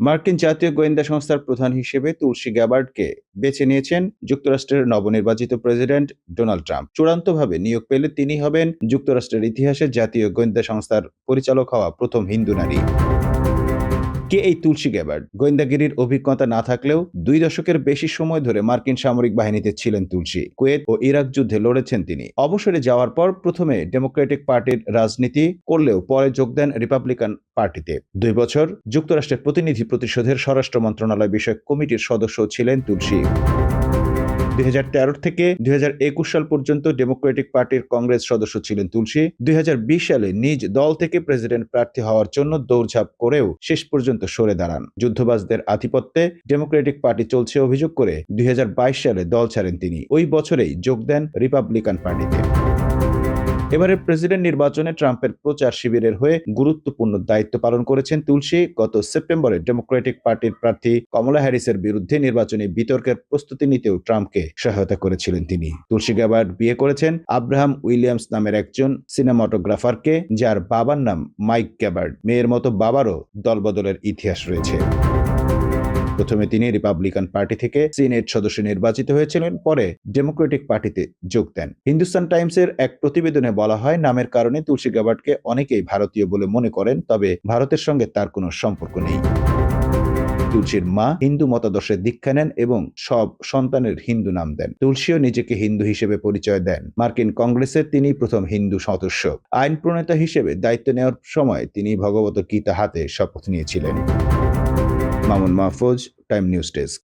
মার্কিন জাতীয় গোয়েন্দা সংস্থার প্রধান হিসেবে তুলসী গ্যাবার্ডকে বেছে নিয়েছেন যুক্তরাষ্ট্রের নবনির্বাচিত প্রেসিডেন্ট ডোনাল্ড ট্রাম্প। চূড়ান্তভাবে নিয়োগ পেলে তিনি হবেন যুক্তরাষ্ট্রের ইতিহাসে জাতীয় গোয়েন্দা সংস্থার পরিচালক হওয়া প্রথম হিন্দু নারী। কে এই তুলসী গ্যাবার্ড? গোয়েন্দাগিরির অভিজ্ঞতা না থাকলেও 2 দশকের বেশি সময় ধরে মার্কিন সামরিক বাহিনীতে ছিলেন তুলসী। কুয়েত ও ইরাক যুদ্ধে লড়েছেন তিনি। অবসরে যাওয়ার পর প্রথমে ডেমোক্রেটিক পার্টির রাজনীতি করলেও পরে যোগ দেন রিপাবলিকান পার্টিতে। 2 বছর যুক্তরাষ্ট্রের প্রতিনিধি প্রতিশোধের স্বরাষ্ট্র মন্ত্রণালয় বিষয়ক কমিটির সদস্য ছিলেন তুলসী। 2013 থেকে 2021 সাল পর্যন্ত ডেমোক্রেটিক পার্টির কংগ্রেস সদস্য ছিলেন তুলসী। 2020 সালে নিজ দল থেকে প্রেসিডেন্ট প্রার্থী হওয়ার জন্য দৌড়ঝাঁপ করেও শেষ পর্যন্ত সরে দাঁড়ান। যুদ্ধবাজদের আধিপত্যে ডেমোক্রেটিক পার্টি চলছে অভিযোগ করে 2022 সালে দল ছাড়েন তিনি। ওই বছরেই যোগ দেন রিপাবলিকান পার্টিতে। এবারের প্রেসিডেন্ট নির্বাচনে ট্রাম্পের প্রচার শিবিরের হয়ে গুরুত্বপূর্ণ দায়িত্ব পালন করেছেন তুলসী। গত সেপ্টেম্বরে ডেমোক্রেটিক পার্টির প্রার্থী কমলা হ্যারিসের বিরুদ্ধে নির্বাচনী বিতর্কের প্রস্তুতি নিতেও ট্রাম্পকে সহায়তা করেছিলেন তিনি। তুলসী গ্যাবার্ড বিয়ে করেছেন আব্রাহাম উইলিয়ামস নামের একজন সিনেমাটোগ্রাফারকে, যার বাবার নাম মাইক গ্যাবার্ড। মেয়ের মতো বাবারও দলবদলের ইতিহাস রয়েছে। প্রথমে তিনি রিপাবলিকান পার্টি থেকে সিনেট সদস্য নির্বাচিত হয়েছিলেন, পরে ডেমোক্রেটিক পার্টিতে যোগ দেন। হিন্দুস্তান টাইমসের এক প্রতিবেদনে বলা হয়, নামের কারণে তুলসী গ্যাবার্ডকে অনেকেই ভারতীয় বলে মনে করেন, তবে ভারতের সঙ্গে তার কোনো সম্পর্ক নেই। তুলসীর মা হিন্দু মতাদর্শে দীক্ষা নেন এবং সব সন্তানের হিন্দু নাম দেন। তুলসীও নিজেকে হিন্দু হিসেবে পরিচয় দেন। মার্কিন কংগ্রেসের তিনি প্রথম হিন্দু সদস্য। আইন প্রণেতা হিসেবে দায়িত্ব নেওয়ার সময় তিনি ভগবত গীতা হাতে শপথ নিয়েছিলেন। Mamun Mahfuz, time news desk.